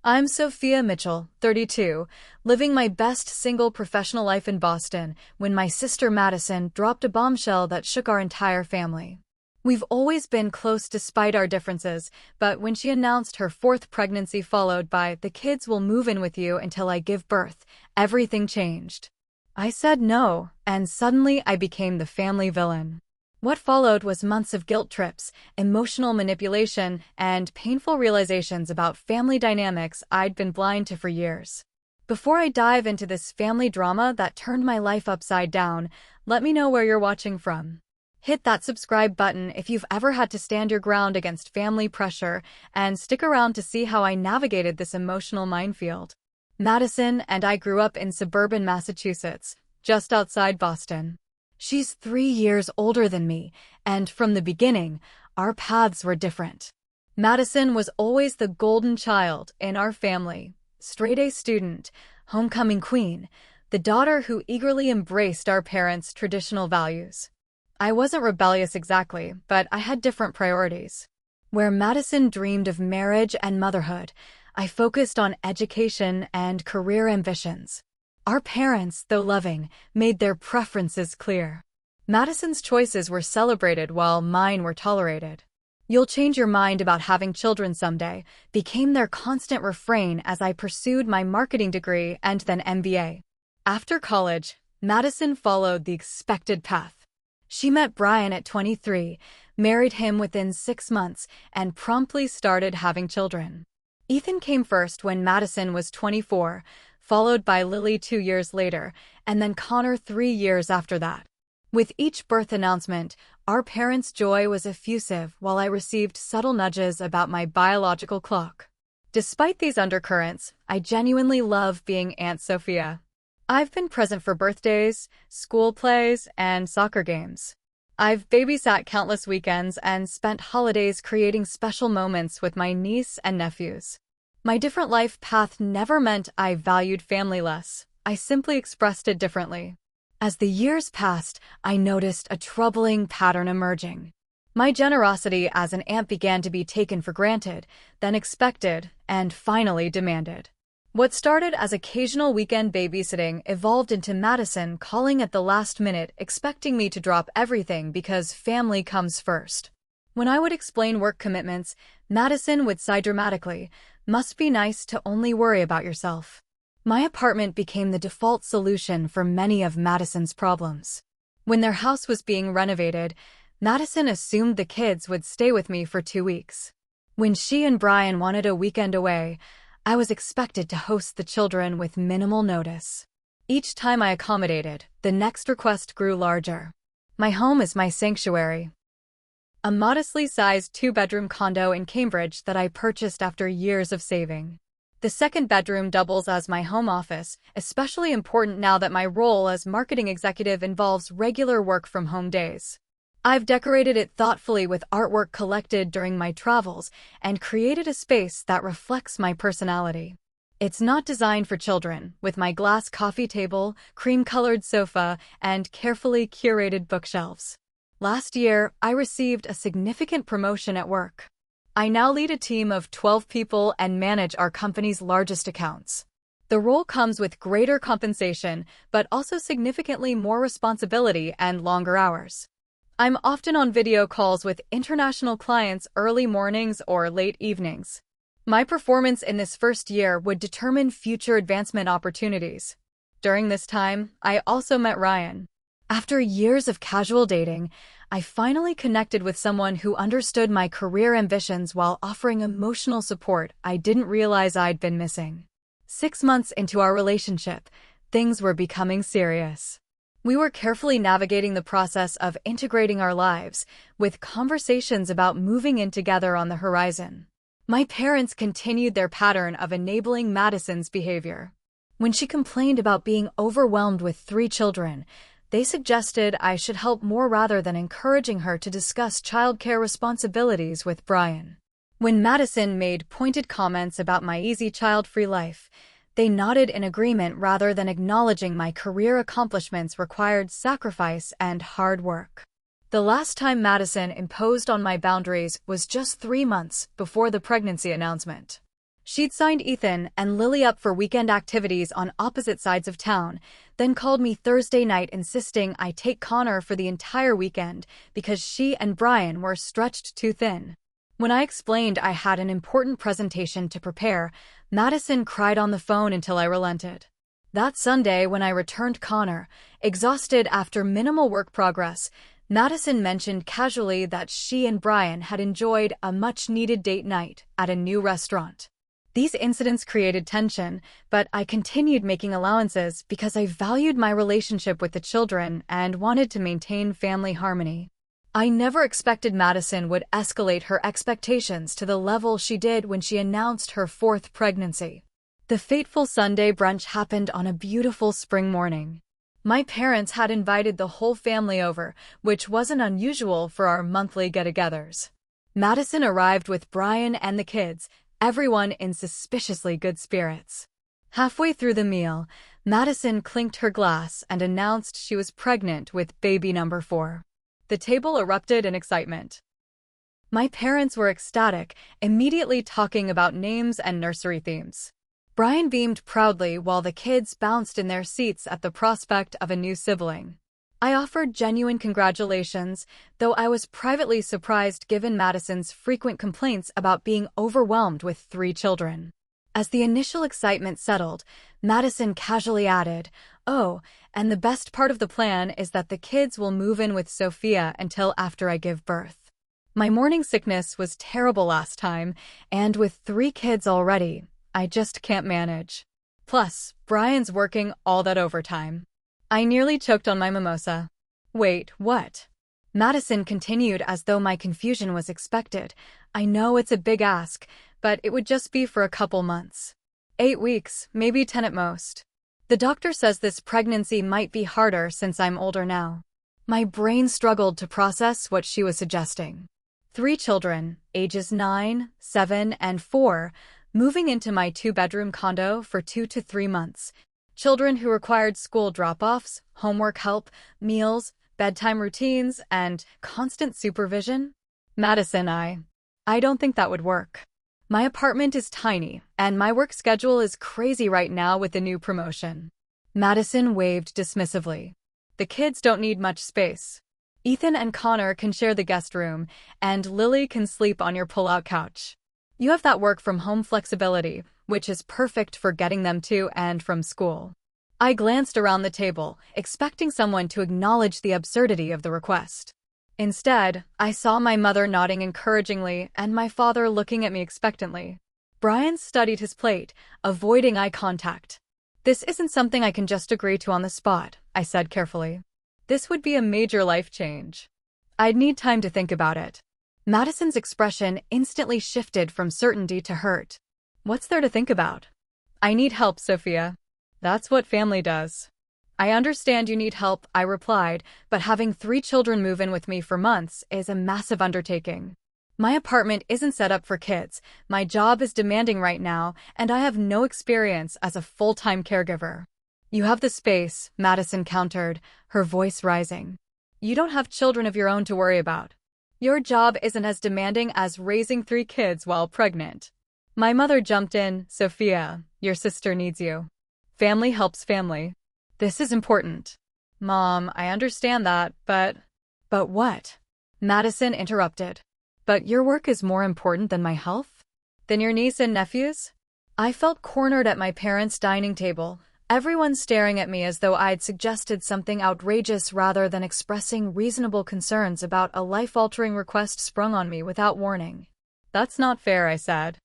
I'm Sophia Mitchell, 32, living my best single professional life in Boston when my sister Madison dropped a bombshell that shook our entire family. We've always been close despite our differences, but when she announced her fourth pregnancy followed by "the kids will move in with you until I give birth," everything changed. I said no, and suddenly I became the family villain. What followed was months of guilt trips, emotional manipulation, and painful realizations about family dynamics I'd been blind to for years. Before I dive into this family drama that turned my life upside down, let me know where you're watching from. Hit that subscribe button if you've ever had to stand your ground against family pressure, and stick around to see how I navigated this emotional minefield. Madison and I grew up in suburban Massachusetts, just outside Boston. She's 3 years older than me, and from the beginning, our paths were different. Madison was always the golden child in our family, straight-A student, homecoming queen, the daughter who eagerly embraced our parents' traditional values. I wasn't rebellious exactly, but I had different priorities. Where Madison dreamed of marriage and motherhood, I focused on education and career ambitions. Our parents, though loving, made their preferences clear. Madison's choices were celebrated while mine were tolerated. "You'll change your mind about having children someday," became their constant refrain as I pursued my marketing degree and then MBA. After college, Madison followed the expected path. She met Brian at 23, married him within 6 months, and promptly started having children. Ethan came first when Madison was 24, followed by Lily 2 years later, and then Connor 3 years after that. With each birth announcement, our parents' joy was effusive while I received subtle nudges about my biological clock. Despite these undercurrents, I genuinely love being Aunt Sophia. I've been present for birthdays, school plays, and soccer games. I've babysat countless weekends and spent holidays creating special moments with my niece and nephews. My different life path never meant I valued family less. I simply expressed it differently. As the years passed, I noticed a troubling pattern emerging. My generosity as an aunt began to be taken for granted, then expected, and finally demanded. What started as occasional weekend babysitting evolved into Madison calling at the last minute, expecting me to drop everything because family comes first. When I would explain work commitments, Madison would sigh dramatically, "Must be nice to only worry about yourself." My apartment became the default solution for many of Madison's problems. When their house was being renovated, Madison assumed the kids would stay with me for 2 weeks. When she and Brian wanted a weekend away, I was expected to host the children with minimal notice. Each time I accommodated, the next request grew larger. My home is my sanctuary. A modestly sized 2-bedroom condo in Cambridge that I purchased after years of saving. The second bedroom doubles as my home office, especially important now that my role as marketing executive involves regular work from home days. I've decorated it thoughtfully with artwork collected during my travels and created a space that reflects my personality. It's not designed for children, with my glass coffee table, cream-colored sofa, and carefully curated bookshelves. Last year, I received a significant promotion at work. I now lead a team of 12 people and manage our company's largest accounts. The role comes with greater compensation, but also significantly more responsibility and longer hours. I'm often on video calls with international clients early mornings or late evenings. My performance in this first year would determine future advancement opportunities. During this time, I also met Ryan. After years of casual dating, I finally connected with someone who understood my career ambitions while offering emotional support I didn't realize I'd been missing. 6 months into our relationship, things were becoming serious. We were carefully navigating the process of integrating our lives, with conversations about moving in together on the horizon. My parents continued their pattern of enabling Madison's behavior. When she complained about being overwhelmed with 3 children, they suggested I should help more rather than encouraging her to discuss childcare responsibilities with Brian. When Madison made pointed comments about my easy child-free life, they nodded in agreement rather than acknowledging my career accomplishments required sacrifice and hard work. The last time Madison imposed on my boundaries was just 3 months before the pregnancy announcement. She'd signed Ethan and Lily up for weekend activities on opposite sides of town, then called me Thursday night insisting I take Connor for the entire weekend because she and Brian were stretched too thin. When I explained I had an important presentation to prepare, Madison cried on the phone until I relented. That Sunday, when I returned Connor, exhausted after minimal work progress, Madison mentioned casually that she and Brian had enjoyed a much-needed date night at a new restaurant. These incidents created tension, but I continued making allowances because I valued my relationship with the children and wanted to maintain family harmony. I never expected Madison would escalate her expectations to the level she did when she announced her fourth pregnancy. The fateful Sunday brunch happened on a beautiful spring morning. My parents had invited the whole family over, which wasn't unusual for our monthly get-togethers. Madison arrived with Brian and the kids, everyone in suspiciously good spirits. Halfway through the meal, Madison clinked her glass and announced she was pregnant with baby number 4. The table erupted in excitement. My parents were ecstatic, immediately talking about names and nursery themes. Brian beamed proudly while the kids bounced in their seats at the prospect of a new sibling. I offered genuine congratulations, though I was privately surprised given Madison's frequent complaints about being overwhelmed with 3 children. As the initial excitement settled, Madison casually added, "Oh, and the best part of the plan is that the kids will move in with Sophia until after I give birth. My morning sickness was terrible last time, and with 3 kids already, I just can't manage. Plus, Brian's working all that overtime." I nearly choked on my mimosa. "Wait, what?" Madison continued as though my confusion was expected. "I know it's a big ask, but it would just be for a couple months. 8 weeks, maybe 10 at most. The doctor says this pregnancy might be harder since I'm older now." My brain struggled to process what she was suggesting. 3 children, ages 9, 7, and 4, moving into my 2-bedroom condo for 2 to 3 months. Children who required school drop-offs, homework help, meals, bedtime routines, and constant supervision? Madison, I don't think that would work. My apartment is tiny, and my work schedule is crazy right now with the new promotion. Madison waved dismissively. The kids don't need much space. Ethan and Connor can share the guest room, and Lily can sleep on your pull-out couch. You have that work-from-home flexibility, which is perfect for getting them to and from school. I glanced around the table, expecting someone to acknowledge the absurdity of the request. Instead, I saw my mother nodding encouragingly and my father looking at me expectantly. Brian studied his plate, avoiding eye contact. "This isn't something I can just agree to on the spot," I said carefully. "This would be a major life change. I'd need time to think about it." Madison's expression instantly shifted from certainty to hurt. "What's there to think about?" "I need help, Sophia. That's what family does." "I understand you need help," I replied, "but having 3 children move in with me for months is a massive undertaking. My apartment isn't set up for kids, my job is demanding right now, and I have no experience as a full-time caregiver." "You have the space," Madison countered, her voice rising. "You don't have children of your own to worry about. Your job isn't as demanding as raising 3 kids while pregnant." My mother jumped in, "Sophia, your sister needs you. Family helps family. This is important." "Mom, I understand that, but..." "But what?" Madison interrupted. "But your work is more important than my health? Than your niece and nephews?" I felt cornered at my parents' dining table, everyone staring at me as though I'd suggested something outrageous rather than expressing reasonable concerns about a life-altering request sprung on me without warning. "That's not fair," I said.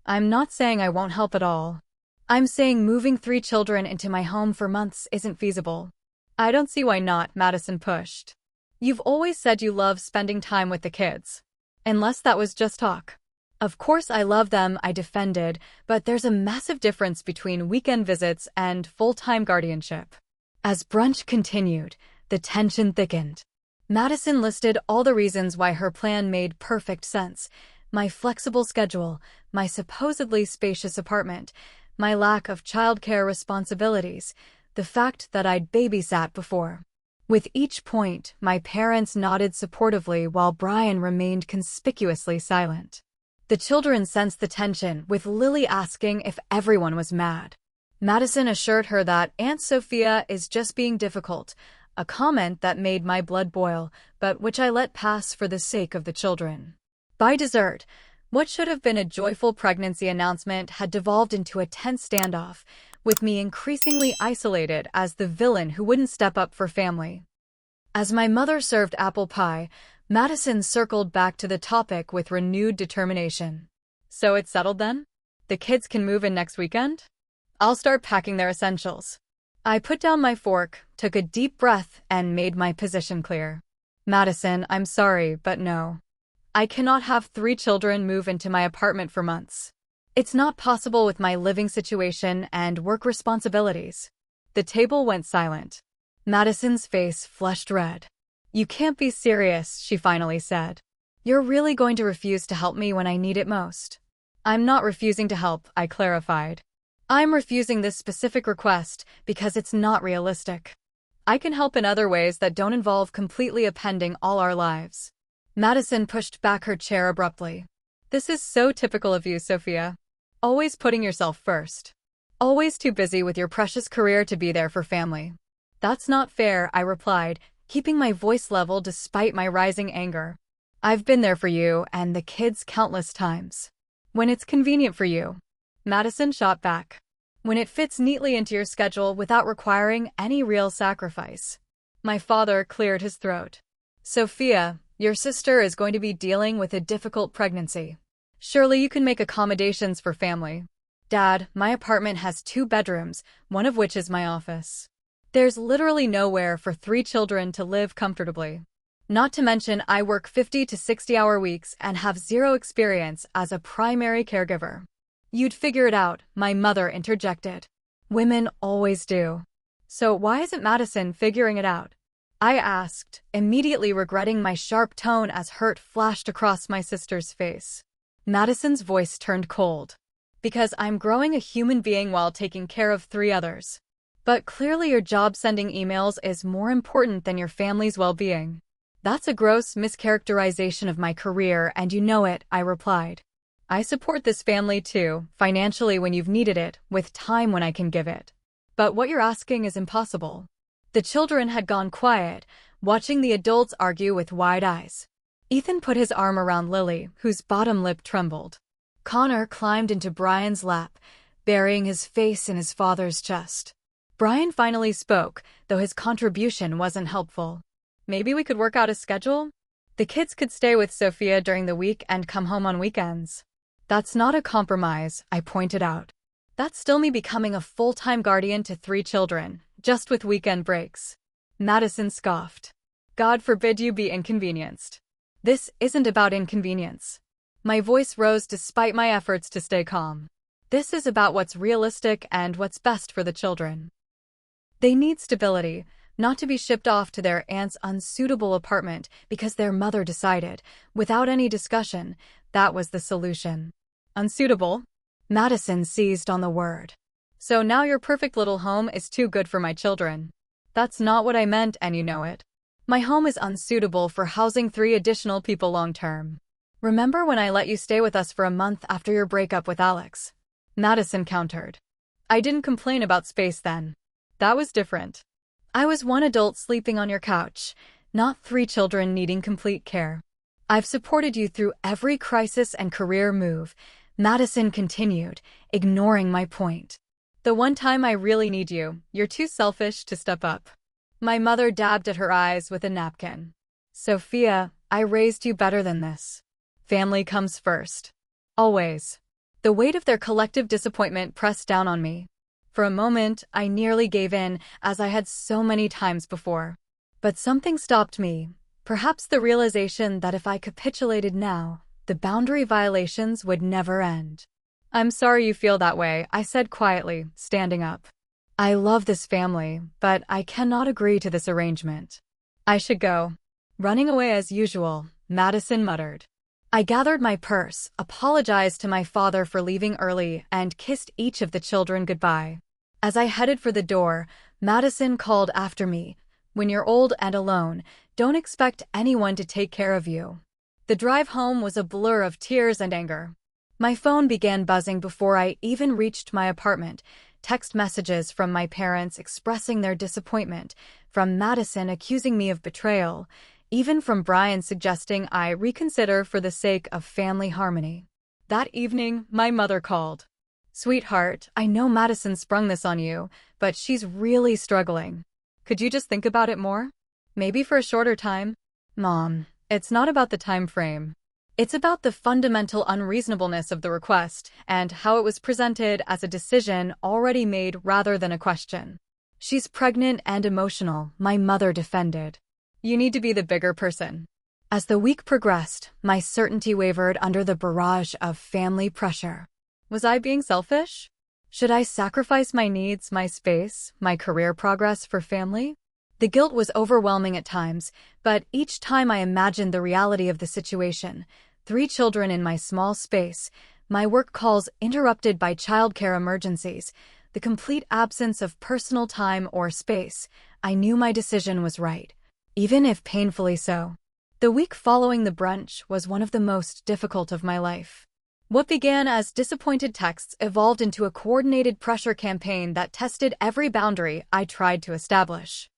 "I'm not saying I won't help at all. I'm saying moving 3 children into my home for months isn't feasible." "I don't see why not," Madison pushed. "You've always said you love spending time with the kids. Unless that was just talk." "Of course I love them," I defended, "but there's a massive difference between weekend visits and full-time guardianship." As brunch continued, the tension thickened. Madison listed all the reasons why her plan made perfect sense: my flexible schedule, my supposedly spacious apartment, my lack of childcare responsibilities, the fact that I'd babysat before. With each point, my parents nodded supportively while Brian remained conspicuously silent. The children sensed the tension, with Lily asking if everyone was mad. Madison assured her that Aunt Sophia is just being difficult, a comment that made my blood boil, but which I let pass for the sake of the children. By dessert, what should have been a joyful pregnancy announcement had devolved into a tense standoff, with me increasingly isolated as the villain who wouldn't step up for family. As my mother served apple pie, Madison circled back to the topic with renewed determination. So it's settled then? The kids can move in next weekend? I'll start packing their essentials. I put down my fork, took a deep breath, and made my position clear. Madison, I'm sorry, but no. I cannot have 3 children move into my apartment for months. It's not possible with my living situation and work responsibilities. The table went silent. Madison's face flushed red. You can't be serious, she finally said. You're really going to refuse to help me when I need it most? I'm not refusing to help, I clarified. I'm refusing this specific request because it's not realistic. I can help in other ways that don't involve completely appending all our lives. Madison pushed back her chair abruptly. This is so typical of you, Sophia. Always putting yourself first. Always too busy with your precious career to be there for family. That's not fair, I replied, keeping my voice level despite my rising anger. I've been there for you and the kids countless times. When it's convenient for you. Madison shot back. When it fits neatly into your schedule without requiring any real sacrifice. My father cleared his throat. Sophia, your sister is going to be dealing with a difficult pregnancy. Surely you can make accommodations for family. Dad, my apartment has 2 bedrooms, one of which is my office. There's literally nowhere for 3 children to live comfortably. Not to mention I work 50 to 60-hour weeks and have 0 experience as a primary caregiver. You'd figure it out, my mother interjected. Women always do. So why isn't Madison figuring it out? I asked, immediately regretting my sharp tone as hurt flashed across my sister's face. Madison's voice turned cold. Because I'm growing a human being while taking care of 3 others. But clearly your job sending emails is more important than your family's well-being. That's a gross mischaracterization of my career and you know it, I replied. I support this family too, financially when you've needed it, with time when I can give it. But what you're asking is impossible. The children had gone quiet, watching the adults argue with wide eyes. Ethan put his arm around Lily, whose bottom lip trembled. Connor climbed into Brian's lap, burying his face in his father's chest. Brian finally spoke, though his contribution wasn't helpful. Maybe we could work out a schedule? The kids could stay with Sophia during the week and come home on weekends. That's not a compromise, I pointed out. That's still me becoming a full-time guardian to 3 children, just with weekend breaks. Madison scoffed. God forbid you be inconvenienced. This isn't about inconvenience. My voice rose despite my efforts to stay calm. This is about what's realistic and what's best for the children. They need stability, not to be shipped off to their aunt's unsuitable apartment because their mother decided, without any discussion, that was the solution. Unsuitable? Madison seized on the word. So now your perfect little home is too good for my children. That's not what I meant and you know it. My home is unsuitable for housing 3 additional people long-term. Remember when I let you stay with us for a month after your breakup with Alex? Madison countered. I didn't complain about space then. That was different. I was 1 adult sleeping on your couch, not 3 children needing complete care. I've supported you through every crisis and career move, Madison continued, ignoring my point. The one time I really need you, you're too selfish to step up. My mother dabbed at her eyes with a napkin. Sophia, I raised you better than this. Family comes first. Always. The weight of their collective disappointment pressed down on me. For a moment, I nearly gave in, as I had so many times before. But something stopped me, perhaps the realization that if I capitulated now, the boundary violations would never end. I'm sorry you feel that way, I said quietly, standing up. I love this family, but I cannot agree to this arrangement. I should go. Running away as usual, Madison muttered. I gathered my purse, apologized to my father for leaving early, and kissed each of the children goodbye. As I headed for the door, Madison called after me, "When you're old and alone, don't expect anyone to take care of you." The drive home was a blur of tears and anger. My phone began buzzing before I even reached my apartment. Text messages from my parents expressing their disappointment, from Madison accusing me of betrayal, even from Brian suggesting I reconsider for the sake of family harmony. That evening, my mother called. "Sweetheart, I know Madison sprung this on you, but she's really struggling. Could you just think about it more? Maybe for a shorter time?" "Mom, it's not about the time frame. It's about the fundamental unreasonableness of the request and how it was presented as a decision already made rather than a question." "She's pregnant and emotional," my mother defended. "You need to be the bigger person." As the week progressed, my certainty wavered under the barrage of family pressure. Was I being selfish? Should I sacrifice my needs, my space, my career progress for family? The guilt was overwhelming at times, but each time I imagined the reality of the situation, 3 children in my small space, my work calls interrupted by childcare emergencies, the complete absence of personal time or space, I knew my decision was right, even if painfully so. The week following the brunch was one of the most difficult of my life. What began as disappointed texts evolved into a coordinated pressure campaign that tested every boundary I tried to establish.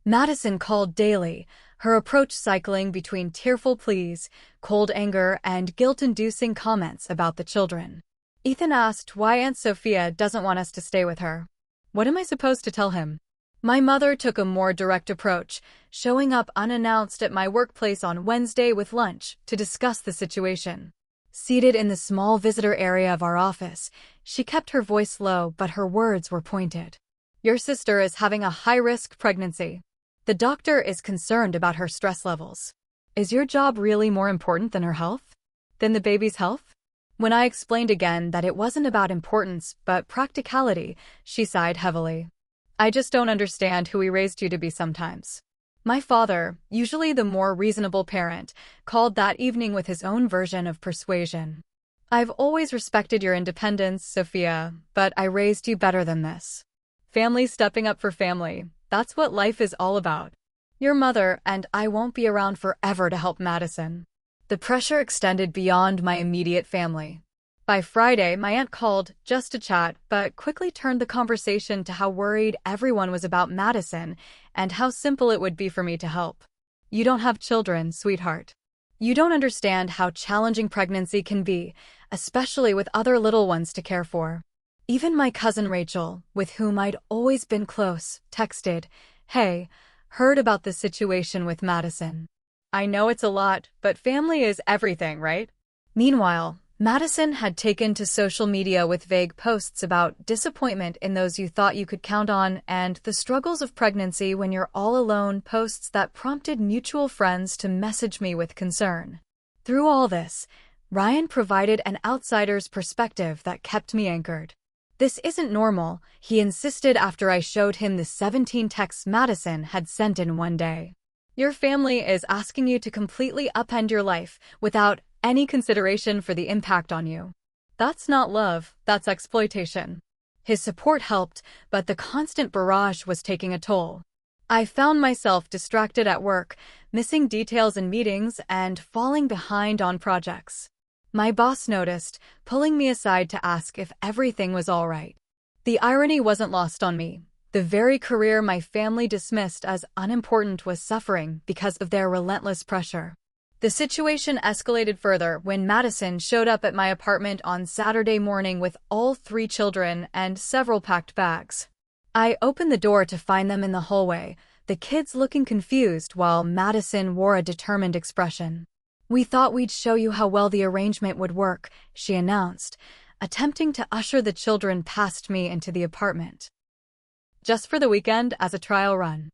Madison called daily, her approach cycling between tearful pleas, cold anger, and guilt-inducing comments about the children. Ethan asked why Aunt Sophia doesn't want us to stay with her. What am I supposed to tell him? My mother took a more direct approach, showing up unannounced at my workplace on Wednesday with lunch to discuss the situation. Seated in the small visitor area of our office, she kept her voice low, but her words were pointed. "Your sister is having a high-risk pregnancy. The doctor is concerned about her stress levels. Is your job really more important than her health? Than the baby's health?" When I explained again that it wasn't about importance, but practicality, she sighed heavily. "I just don't understand who we raised you to be sometimes." My father, usually the more reasonable parent, called that evening with his own version of persuasion. "I've always respected your independence, Sophia, but I raised you better than this. Family stepping up for family. That's what life is all about. Your mother and I won't be around forever to help Madison." The pressure extended beyond my immediate family. By Friday, my aunt called just to chat, but quickly turned the conversation to how worried everyone was about Madison and how simple it would be for me to help. "You don't have children, sweetheart. You don't understand how challenging pregnancy can be, especially with other little ones to care for." Even my cousin Rachel, with whom I'd always been close, texted, "Hey, heard about the situation with Madison. I know it's a lot, but family is everything, right?" Meanwhile, Madison had taken to social media with vague posts about disappointment in those you thought you could count on and the struggles of pregnancy when you're all alone, posts that prompted mutual friends to message me with concern. Through all this, Ryan provided an outsider's perspective that kept me anchored. "This isn't normal," he insisted after I showed him the 17 texts Madison had sent in one day. "Your family is asking you to completely upend your life without any consideration for the impact on you. That's not love, that's exploitation." His support helped, but the constant barrage was taking a toll. I found myself distracted at work, missing details in meetings, and falling behind on projects. My boss noticed, pulling me aside to ask if everything was all right. The irony wasn't lost on me. The very career my family dismissed as unimportant was suffering because of their relentless pressure. The situation escalated further when Madison showed up at my apartment on Saturday morning with all 3 children and several packed bags. I opened the door to find them in the hallway, the kids looking confused while Madison wore a determined expression. "We thought we'd show you how well the arrangement would work," she announced, attempting to usher the children past me into the apartment. "Just for the weekend as a trial run."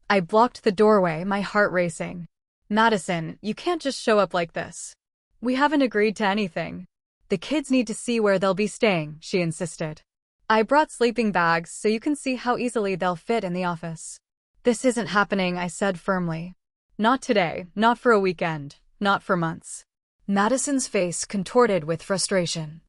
I blocked the doorway, my heart racing. "Madison, you can't just show up like this. We haven't agreed to anything. The kids need to see where they'll be staying," she insisted. "I brought sleeping bags so you can see how easily they'll fit in the office." "This isn't happening," I said firmly. "Not today, not for a weekend, not for months." Madison's face contorted with frustration.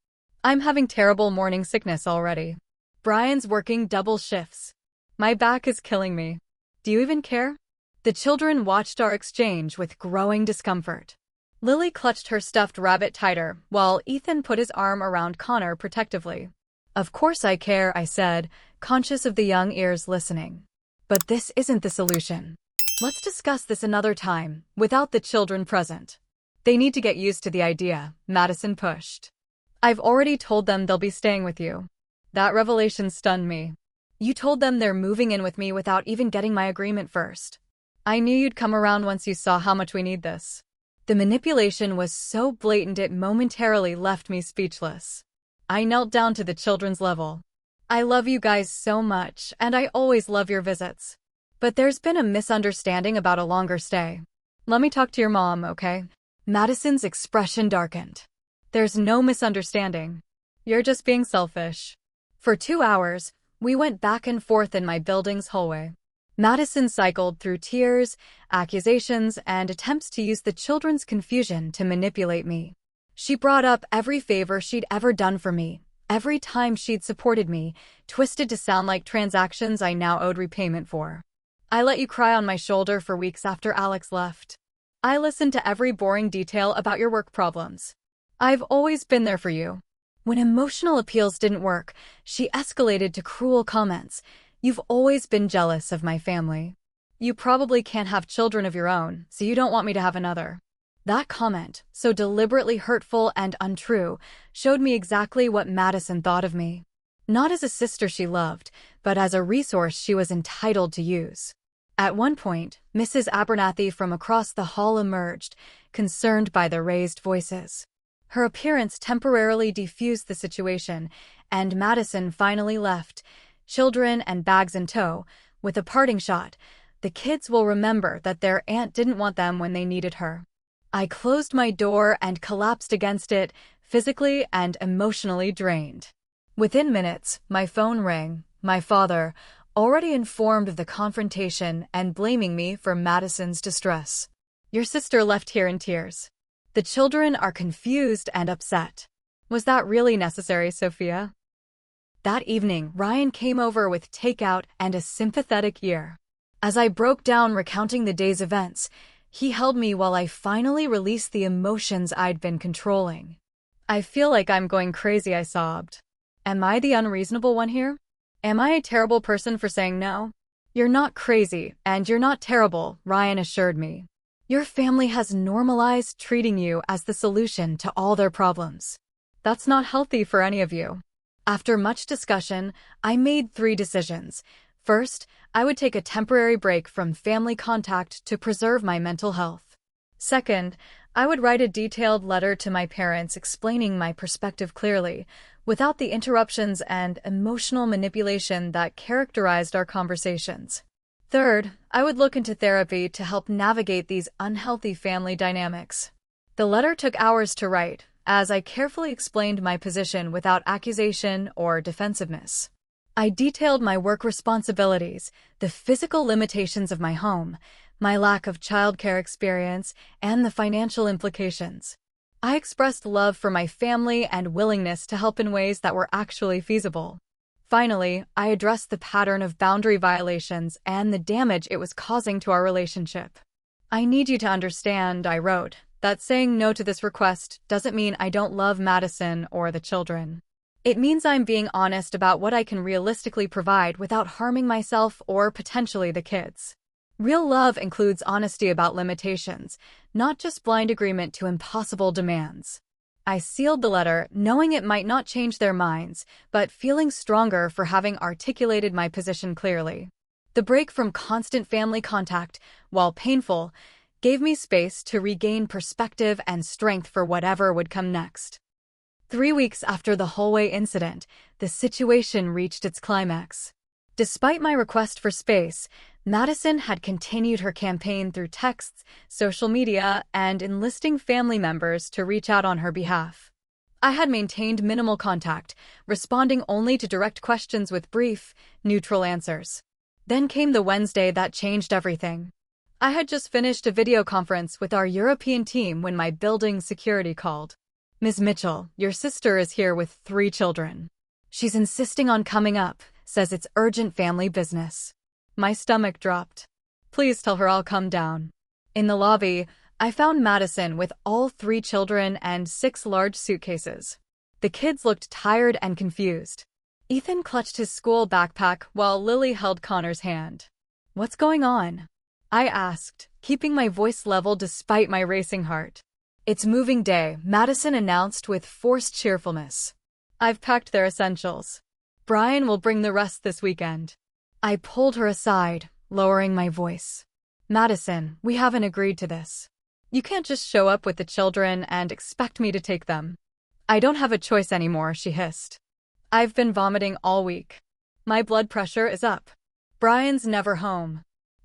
"I'm having terrible morning sickness already. Brian's working double shifts. My back is killing me. Do you even care?" The children watched our exchange with growing discomfort. Lily clutched her stuffed rabbit tighter, while Ethan put his arm around Connor protectively. Of course I care, I said, conscious of the young ears listening. But this isn't the solution. Let's discuss this another time, without the children present. They need to get used to the idea, Madison pushed. I've already told them they'll be staying with you. That revelation stunned me. You told them they're moving in with me without even getting my agreement first. I knew you'd come around once you saw how much we need this. The manipulation was so blatant it momentarily left me speechless. I knelt down to the children's level. I love you guys so much, and I always love your visits. But there's been a misunderstanding about a longer stay. Let me talk to your mom, okay? Madison's expression darkened. There's no misunderstanding. You're just being selfish. For 2 hours, we went back and forth in my building's hallway. Madison cycled through tears, accusations, and attempts to use the children's confusion to manipulate me. She brought up every favor she'd ever done for me, every time she'd supported me, twisted to sound like transactions I now owed repayment for. I let you cry on my shoulder for weeks after Alex left. I listened to every boring detail about your work problems. I've always been there for you. When emotional appeals didn't work, she escalated to cruel comments. You've always been jealous of my family. You probably can't have children of your own, so you don't want me to have another. That comment, so deliberately hurtful and untrue, showed me exactly what Madison thought of me. Not as a sister she loved, but as a resource she was entitled to use. At one point, Mrs. Abernathy from across the hall emerged, concerned by the raised voices. Her appearance temporarily defused the situation, and Madison finally left, children and bags in tow, with a parting shot. The kids will remember that their aunt didn't want them when they needed her. I closed my door and collapsed against it, physically and emotionally drained. Within minutes, my phone rang. My father, already informed of the confrontation and blaming me for Madison's distress. Your sister left here in tears. The children are confused and upset. Was that really necessary, Sophia? That evening, Ryan came over with takeout and a sympathetic ear. As I broke down recounting the day's events, he held me while I finally released the emotions I'd been controlling. I feel like I'm going crazy, I sobbed. Am I the unreasonable one here? Am I a terrible person for saying no? You're not crazy, and you're not terrible, Ryan assured me. Your family has normalized treating you as the solution to all their problems. That's not healthy for any of you. After much discussion, I made 3 decisions. First, I would take a temporary break from family contact to preserve my mental health. Second, I would write a detailed letter to my parents explaining my perspective clearly, without the interruptions and emotional manipulation that characterized our conversations. Third, I would look into therapy to help navigate these unhealthy family dynamics. The letter took hours to write, as I carefully explained my position without accusation or defensiveness. I detailed my work responsibilities, the physical limitations of my home, my lack of childcare experience, and the financial implications. I expressed love for my family and willingness to help in ways that were actually feasible. Finally, I addressed the pattern of boundary violations and the damage it was causing to our relationship. I need you to understand, I wrote, that saying no to this request doesn't mean I don't love Madison or the children. It means I'm being honest about what I can realistically provide without harming myself or potentially the kids. Real love includes honesty about limitations, not just blind agreement to impossible demands. I sealed the letter, knowing it might not change their minds, but feeling stronger for having articulated my position clearly. The break from constant family contact, while painful, gave me space to regain perspective and strength for whatever would come next. 3 weeks after the hallway incident, the situation reached its climax. Despite my request for space, Madison had continued her campaign through texts, social media, and enlisting family members to reach out on her behalf. I had maintained minimal contact, responding only to direct questions with brief, neutral answers. Then came the Wednesday that changed everything. I had just finished a video conference with our European team when my building security called. Ms. Mitchell, your sister is here with 3 children. She's insisting on coming up, says it's urgent family business. My stomach dropped. Please tell her I'll come down. In the lobby, I found Madison with all 3 children and 6 large suitcases. The kids looked tired and confused. Ethan clutched his school backpack while Lily held Connor's hand. "What's going on?" I asked, keeping my voice level despite my racing heart. "It's moving day," Madison announced with forced cheerfulness. "I've packed their essentials. Brian will bring the rest this weekend." I pulled her aside, lowering my voice. "Madison, we haven't agreed to this. You can't just show up with the children and expect me to take them." "I don't have a choice anymore," she hissed. "I've been vomiting all week. My blood pressure is up. Brian's never home.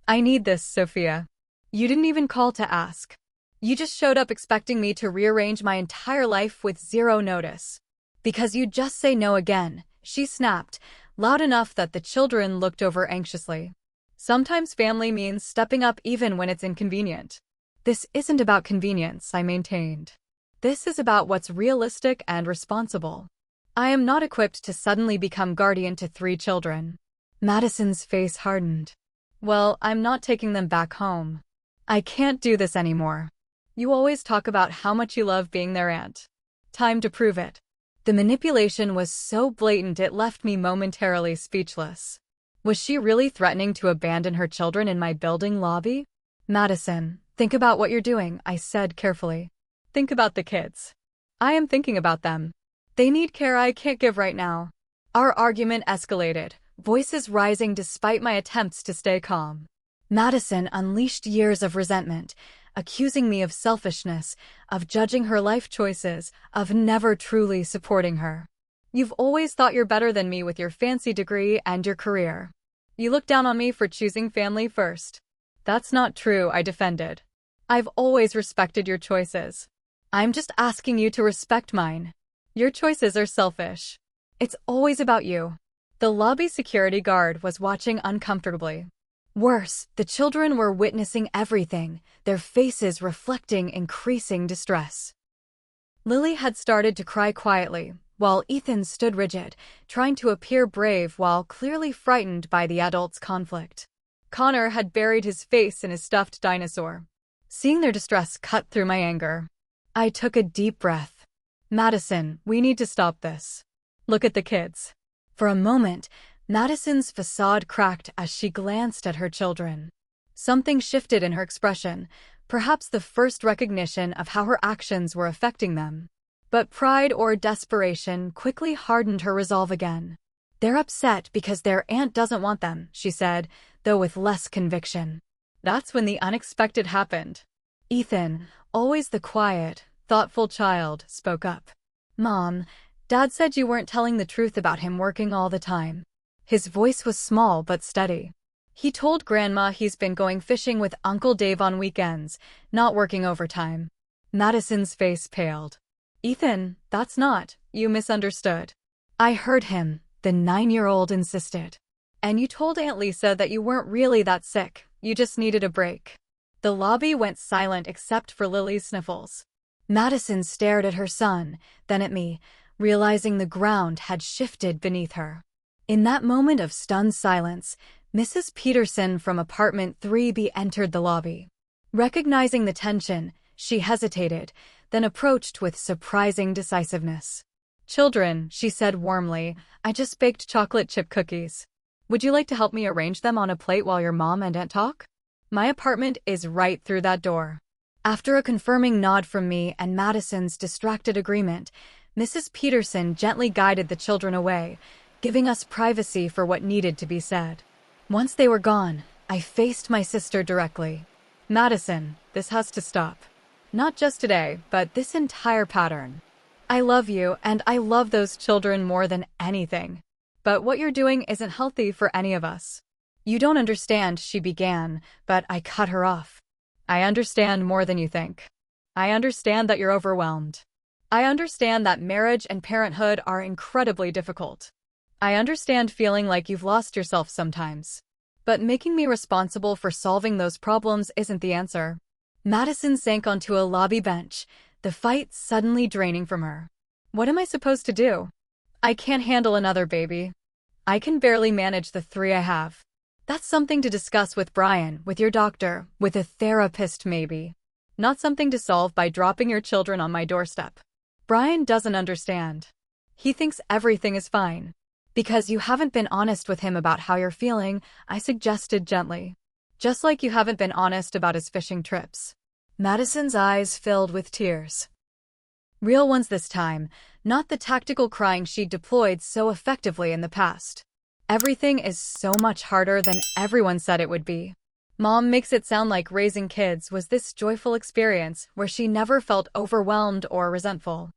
I need this, Sophia. You didn't even call to ask. You just showed up expecting me to rearrange my entire life with 0 notice. Because you just say no again," she snapped, loud enough that the children looked over anxiously. "Sometimes family means stepping up even when it's inconvenient." "This isn't about convenience," I maintained. "This is about what's realistic and responsible. I am not equipped to suddenly become guardian to 3 children. Madison's face hardened. "Well, I'm not taking them back home. I can't do this anymore. You always talk about how much you love being their aunt. Time to prove it." The manipulation was so blatant it left me momentarily speechless. Was she really threatening to abandon her children in my building lobby? "Madison, think about what you're doing," I said carefully. "Think about the kids." "I am thinking about them. They need care I can't give right now." Our argument escalated, voices rising despite my attempts to stay calm. Madison unleashed years of resentment, accusing me of selfishness, of judging her life choices, of never truly supporting her. "You've always thought you're better than me with your fancy degree and your career. You look down on me for choosing family first." "That's not true," I defended. "I've always respected your choices. I'm just asking you to respect mine. Your choices are selfish. It's always about you." The lobby security guard was watching uncomfortably. Worse, the children were witnessing everything, their faces reflecting increasing distress. Lily had started to cry quietly, while Ethan stood rigid, trying to appear brave while clearly frightened by the adults' conflict. Connor had buried his face in his stuffed dinosaur. Seeing their distress cut through my anger. I took a deep breath. "Madison, we need to stop this. Look at the kids." For a moment, Madison's facade cracked as she glanced at her children. Something shifted in her expression, perhaps the first recognition of how her actions were affecting them. But pride or desperation quickly hardened her resolve again. "They're upset because their aunt doesn't want them," she said, though with less conviction. That's when the unexpected happened. Ethan, always the quiet, thoughtful child, spoke up. "Mom, Dad said you weren't telling the truth about him working all the time." His voice was small but steady. "He told Grandma he's been going fishing with Uncle Dave on weekends, not working overtime." Madison's face paled. "Ethan, that's not, you misunderstood." "I heard him," the 9-year-old insisted. "And you told Aunt Lisa that you weren't really that sick, you just needed a break." The lobby went silent except for Lily's sniffles. Madison stared at her son, then at me, realizing the ground had shifted beneath her. In that moment of stunned silence, Mrs. Peterson from apartment 3B entered the lobby. Recognizing the tension, she hesitated, then approached with surprising decisiveness. "Children," she said warmly, "I just baked chocolate chip cookies. Would you like to help me arrange them on a plate while your mom and aunt talk? My apartment is right through that door." After a confirming nod from me and Madison's distracted agreement, Mrs. Peterson gently guided the children away, giving us privacy for what needed to be said. Once they were gone, I faced my sister directly. "Madison, this has to stop. Not just today, but this entire pattern. I love you, and I love those children more than anything. But what you're doing isn't healthy for any of us." "You don't understand," she began, but I cut her off. "I understand more than you think. I understand that you're overwhelmed. I understand that marriage and parenthood are incredibly difficult. I understand feeling like you've lost yourself sometimes. But making me responsible for solving those problems isn't the answer." Madison sank onto a lobby bench, the fight suddenly draining from her. "What am I supposed to do? I can't handle another baby. I can barely manage the 3 I have." "That's something to discuss with Brian, with your doctor, with a therapist maybe." not something to solve by dropping your children on my doorstep. Brian doesn't understand. He thinks everything is fine. Because you haven't been honest with him about how you're feeling, I suggested gently. Just like you haven't been honest about his fishing trips. Madison's eyes filled with tears. Real ones this time, not the tactical crying she'd deployed so effectively in the past. Everything is so much harder than everyone said it would be. Mom makes it sound like raising kids was this joyful experience where she never felt overwhelmed or resentful.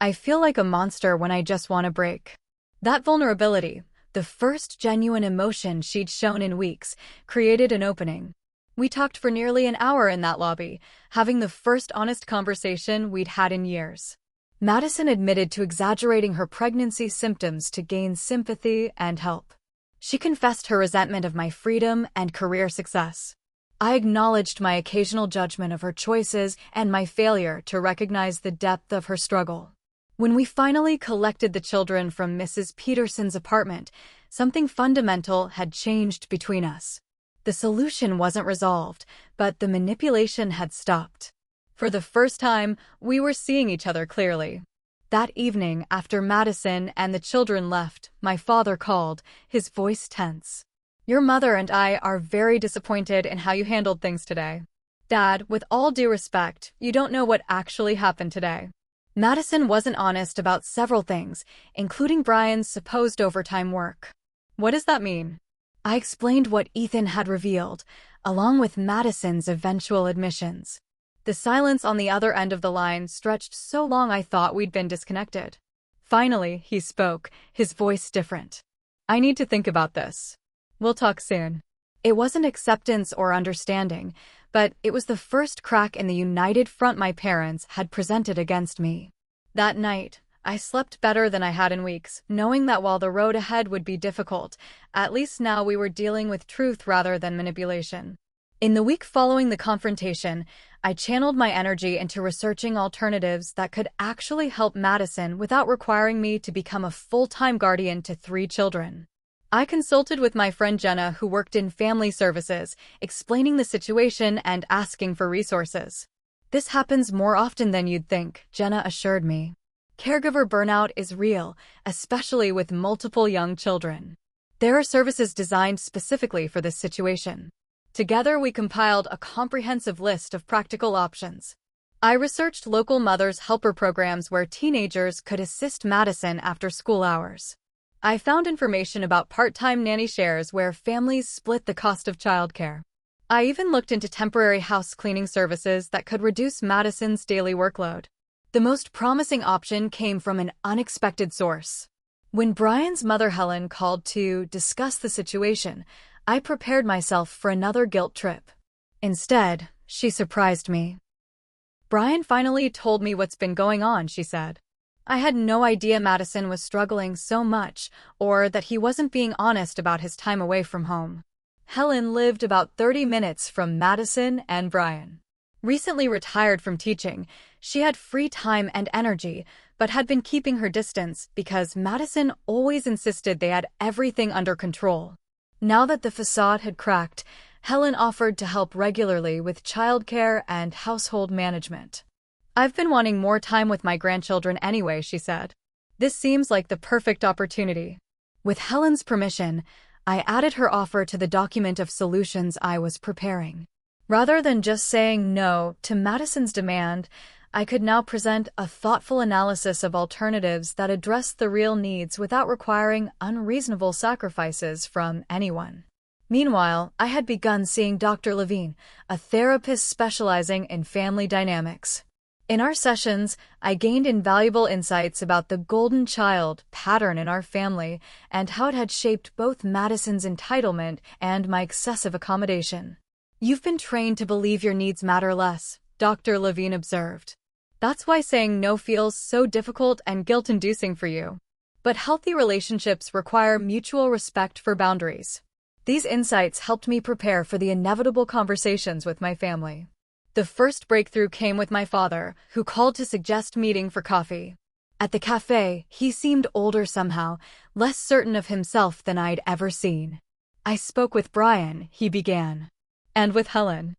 I feel like a monster when I just want a break. That vulnerability, the first genuine emotion she'd shown in weeks, created an opening. We talked for nearly an hour in that lobby, having the first honest conversation we'd had in years. Madison admitted to exaggerating her pregnancy symptoms to gain sympathy and help. She confessed her resentment of my freedom and career success. I acknowledged my occasional judgment of her choices and my failure to recognize the depth of her struggle. When we finally collected the children from Mrs. Peterson's apartment, something fundamental had changed between us. The solution wasn't resolved, but the manipulation had stopped. For the first time, we were seeing each other clearly. That evening, after Madison and the children left, my father called, his voice tense. Your mother and I are very disappointed in how you handled things today. Dad, with all due respect, you don't know what actually happened today. Madison wasn't honest about several things, including Brian's supposed overtime work. What does that mean? I explained what Ethan had revealed, along with Madison's eventual admissions. The silence on the other end of the line stretched so long I thought we'd been disconnected. Finally, he spoke, his voice different. I need to think about this. We'll talk soon. It wasn't acceptance or understanding, but it was the first crack in the united front my parents had presented against me. That night, I slept better than I had in weeks, knowing that while the road ahead would be difficult, at least now we were dealing with truth rather than manipulation. In the week following the confrontation, I channeled my energy into researching alternatives that could actually help Madison without requiring me to become a full-time guardian to 3 children. I consulted with my friend Jenna, who worked in family services, explaining the situation and asking for resources. This happens more often than you'd think, Jenna assured me. Caregiver burnout is real, especially with multiple young children. There are services designed specifically for this situation. Together, we compiled a comprehensive list of practical options. I researched local mothers' helper programs where teenagers could assist Madison after school hours. I found information about part-time nanny shares where families split the cost of childcare. I even looked into temporary house cleaning services that could reduce Madison's daily workload. The most promising option came from an unexpected source. When Brian's mother Helen called to discuss the situation, I prepared myself for another guilt trip. Instead, she surprised me. Brian finally told me what's been going on, she said. I had no idea Madison was struggling so much, or that he wasn't being honest about his time away from home. Helen lived about 30 minutes from Madison and Brian. Recently retired from teaching, she had free time and energy, but had been keeping her distance because Madison always insisted they had everything under control. Now that the facade had cracked, Helen offered to help regularly with childcare and household management. I've been wanting more time with my grandchildren anyway, she said. This seems like the perfect opportunity. With Helen's permission, I added her offer to the document of solutions I was preparing. Rather than just saying no to Madison's demand, I could now present a thoughtful analysis of alternatives that addressed the real needs without requiring unreasonable sacrifices from anyone. Meanwhile, I had begun seeing Dr. Levine, a therapist specializing in family dynamics. In our sessions, I gained invaluable insights about the golden child pattern in our family and how it had shaped both Madison's entitlement and my excessive accommodation. You've been trained to believe your needs matter less, Dr. Levine observed. That's why saying no feels so difficult and guilt-inducing for you. But healthy relationships require mutual respect for boundaries. These insights helped me prepare for the inevitable conversations with my family. The first breakthrough came with my father, who called to suggest meeting for coffee. At the cafe, he seemed older somehow, less certain of himself than I'd ever seen. I spoke with Brian, he began. And with Helen.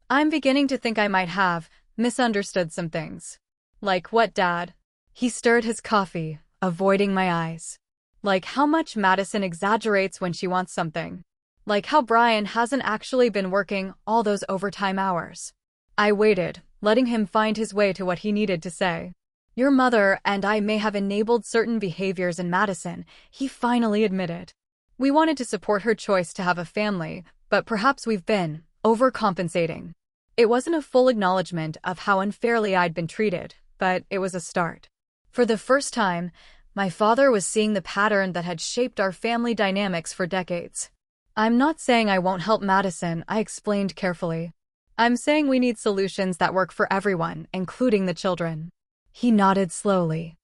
I'm beginning to think I might have, misunderstood some things. Like what, Dad? He stirred his coffee, avoiding my eyes. Like how much Madison exaggerates when she wants something. Like how Brian hasn't actually been working all those overtime hours. I waited, letting him find his way to what he needed to say. Your mother and I may have enabled certain behaviors in Madison, he finally admitted. We wanted to support her choice to have a family, but perhaps we've been overcompensating. It wasn't a full acknowledgement of how unfairly I'd been treated, but it was a start. For the first time, my father was seeing the pattern that had shaped our family dynamics for decades. I'm not saying I won't help Madison, I explained carefully. I'm saying we need solutions that work for everyone, including the children. He nodded slowly.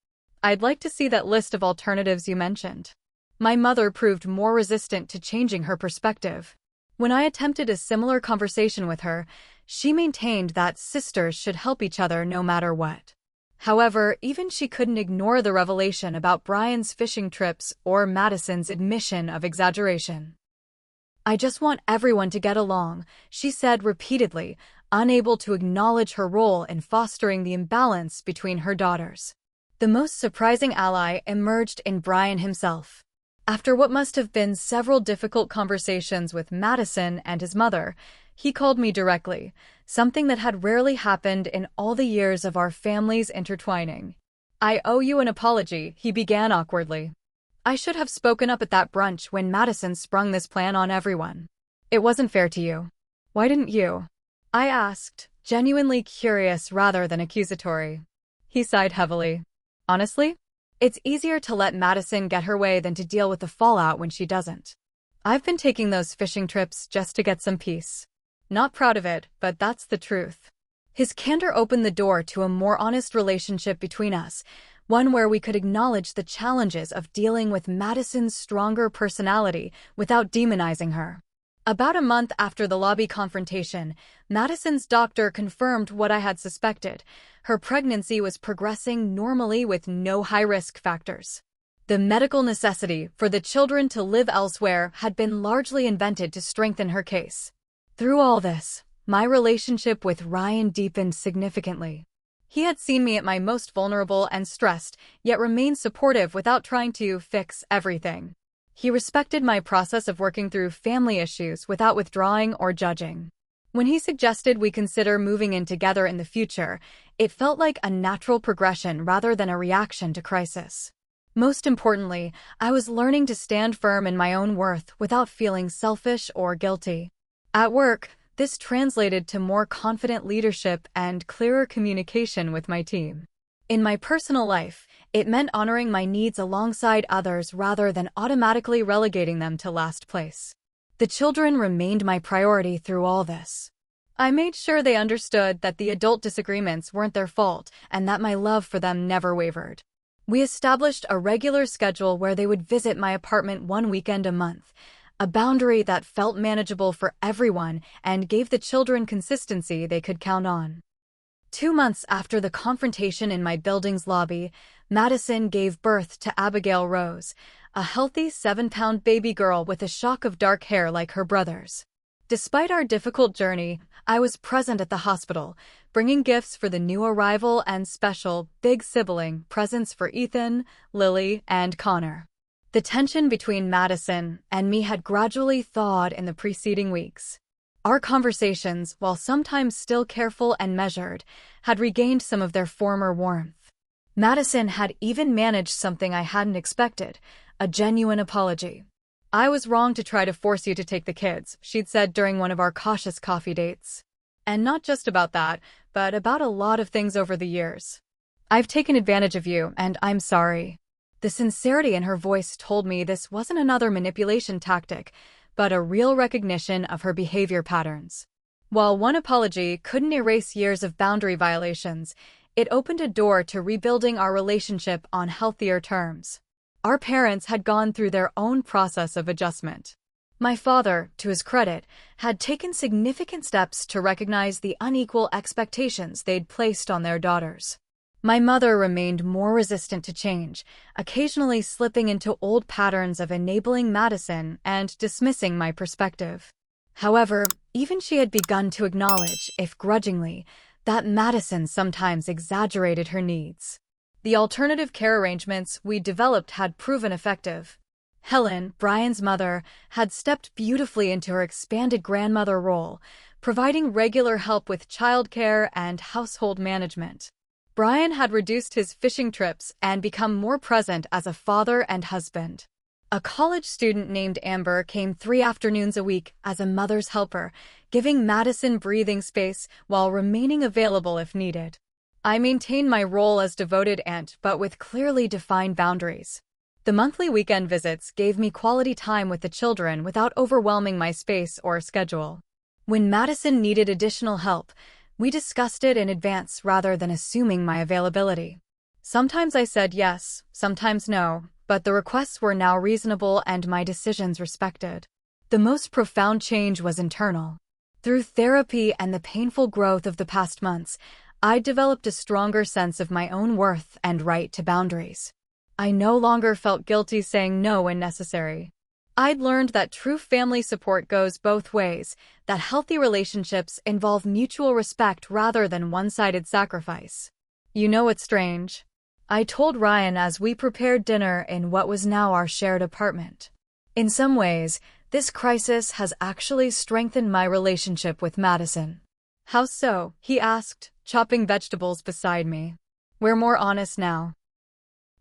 I'd like to see that list of alternatives you mentioned. My mother proved more resistant to changing her perspective. When I attempted a similar conversation with her, she maintained that sisters should help each other no matter what. However, even she couldn't ignore the revelation about Brian's fishing trips or Madison's admission of exaggeration. I just want everyone to get along, she said repeatedly, unable to acknowledge her role in fostering the imbalance between her daughters. The most surprising ally emerged in Brian himself. After what must have been several difficult conversations with Madison and his mother, he called me directly, something that had rarely happened in all the years of our family's intertwining. I owe you an apology, he began awkwardly. I should have spoken up at that brunch when Madison sprung this plan on everyone. It wasn't fair to you. Why didn't you? I asked, genuinely curious rather than accusatory. He sighed heavily. Honestly, it's easier to let Madison get her way than to deal with the fallout when she doesn't. I've been taking those fishing trips just to get some peace. Not proud of it, but that's the truth. His candor opened the door to a more honest relationship between us, one where we could acknowledge the challenges of dealing with Madison's stronger personality without demonizing her. About a month after the lobby confrontation, Madison's doctor confirmed what I had suspected. Her pregnancy was progressing normally with no high-risk factors. The medical necessity for the children to live elsewhere had been largely invented to strengthen her case. Through all this, my relationship with Ryan deepened significantly. He had seen me at my most vulnerable and stressed, yet remained supportive without trying to fix everything. He respected my process of working through family issues without withdrawing or judging. When he suggested we consider moving in together in the future, it felt like a natural progression rather than a reaction to crisis. Most importantly, I was learning to stand firm in my own worth without feeling selfish or guilty. At work, this translated to more confident leadership and clearer communication with my team. In my personal life, it meant honoring my needs alongside others rather than automatically relegating them to last place. The children remained my priority through all this. I made sure they understood that the adult disagreements weren't their fault and that my love for them never wavered. We established a regular schedule where they would visit my apartment one weekend a month, a boundary that felt manageable for everyone and gave the children consistency they could count on. 2 months after the confrontation in my building's lobby, Madison gave birth to Abigail Rose, a healthy 7-pound baby girl with a shock of dark hair like her brothers. Despite our difficult journey, I was present at the hospital, bringing gifts for the new arrival and special, big sibling presents for Ethan, Lily, and Connor. The tension between Madison and me had gradually thawed in the preceding weeks. Our conversations, while sometimes still careful and measured, had regained some of their former warmth. Madison had even managed something I hadn't expected, a genuine apology. I was wrong to try to force you to take the kids, she'd said during one of our cautious coffee dates. And not just about that, but about a lot of things over the years. I've taken advantage of you, and I'm sorry. The sincerity in her voice told me this wasn't another manipulation tactic, but a real recognition of her behavior patterns. While one apology couldn't erase years of boundary violations, it opened a door to rebuilding our relationship on healthier terms. Our parents had gone through their own process of adjustment. My father, to his credit, had taken significant steps to recognize the unequal expectations they'd placed on their daughters. My mother remained more resistant to change, occasionally slipping into old patterns of enabling Madison and dismissing my perspective. However, even she had begun to acknowledge, if grudgingly, that Madison sometimes exaggerated her needs. The alternative care arrangements we developed had proven effective. Helen, Brian's mother, had stepped beautifully into her expanded grandmother role, providing regular help with childcare and household management. Brian had reduced his fishing trips and become more present as a father and husband. A college student named Amber came 3 afternoons a week as a mother's helper, giving Madison breathing space while remaining available if needed. I maintained my role as devoted aunt, but with clearly defined boundaries. The monthly weekend visits gave me quality time with the children without overwhelming my space or schedule. When Madison needed additional help, we discussed it in advance rather than assuming my availability. Sometimes I said yes, sometimes no, but the requests were now reasonable and my decisions respected. The most profound change was internal. Through therapy and the painful growth of the past months, I developed a stronger sense of my own worth and right to boundaries. I no longer felt guilty saying no when necessary. I'd learned that true family support goes both ways, that healthy relationships involve mutual respect rather than one-sided sacrifice. You know what's strange? I told Ryan as we prepared dinner in what was now our shared apartment. In some ways, this crisis has actually strengthened my relationship with Madison. How so? He asked, chopping vegetables beside me. We're more honest now.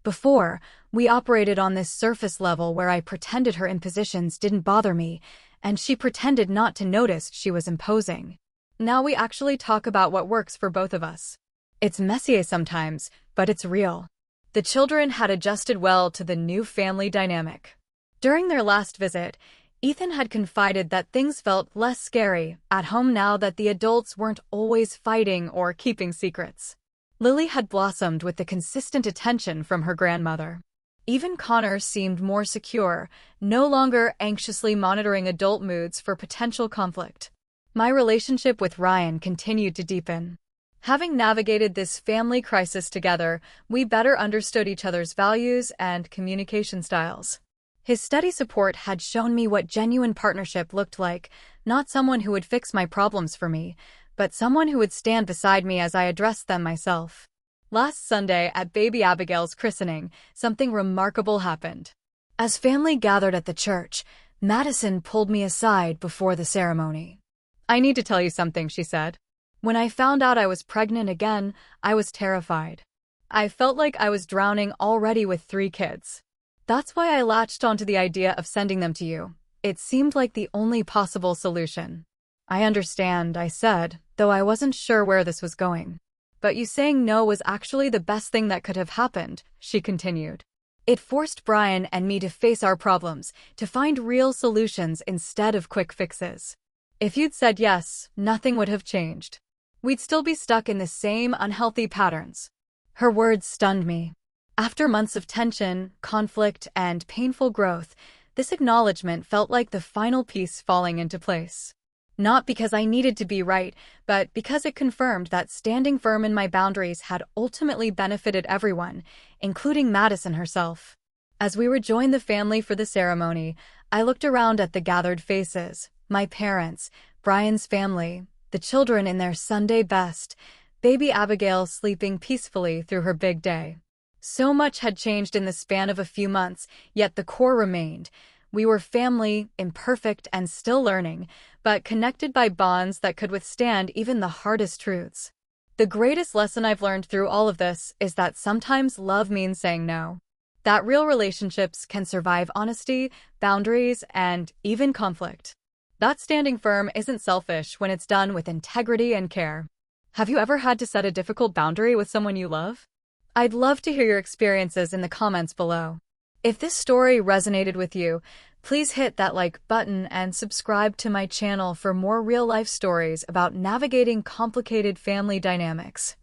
Before, we operated on this surface level where I pretended her impositions didn't bother me, and she pretended not to notice she was imposing. Now we actually talk about what works for both of us. It's messy sometimes, but it's real. The children had adjusted well to the new family dynamic. During their last visit, Ethan had confided that things felt less scary at home now that the adults weren't always fighting or keeping secrets. Lily had blossomed with the consistent attention from her grandmother. Even Connor seemed more secure, no longer anxiously monitoring adult moods for potential conflict. My relationship with Ryan continued to deepen. Having navigated this family crisis together, we better understood each other's values and communication styles. His steady support had shown me what genuine partnership looked like, not someone who would fix my problems for me, but someone who would stand beside me as I addressed them myself. Last Sunday, at baby Abigail's christening, something remarkable happened. As family gathered at the church, Madison pulled me aside before the ceremony. "I need to tell you something," she said. "When I found out I was pregnant again, I was terrified. I felt like I was drowning already with 3 kids. That's why I latched onto the idea of sending them to you. It seemed like the only possible solution." "I understand," I said, though I wasn't sure where this was going. "But you saying no was actually the best thing that could have happened," she continued. "It forced Brian and me to face our problems, to find real solutions instead of quick fixes. If you'd said yes, nothing would have changed. We'd still be stuck in the same unhealthy patterns." Her words stunned me. After months of tension, conflict, and painful growth, this acknowledgement felt like the final piece falling into place. Not because I needed to be right, but because it confirmed that standing firm in my boundaries had ultimately benefited everyone, including Madison herself. As we rejoined the family for the ceremony, I looked around at the gathered faces, my parents, Brian's family, the children in their Sunday best, baby Abigail sleeping peacefully through her big day. So much had changed in the span of a few months, yet the core remained. We were family, imperfect and still learning, but connected by bonds that could withstand even the hardest truths. The greatest lesson I've learned through all of this is that sometimes love means saying no. That real relationships can survive honesty, boundaries, and even conflict. That standing firm isn't selfish when it's done with integrity and care. Have you ever had to set a difficult boundary with someone you love? I'd love to hear your experiences in the comments below. If this story resonated with you, please hit that like button and subscribe to my channel for more real-life stories about navigating complicated family dynamics.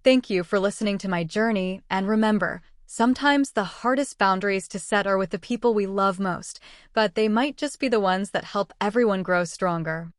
Thank you for listening to my journey, and remember, sometimes the hardest boundaries to set are with the people we love most, but they might just be the ones that help everyone grow stronger.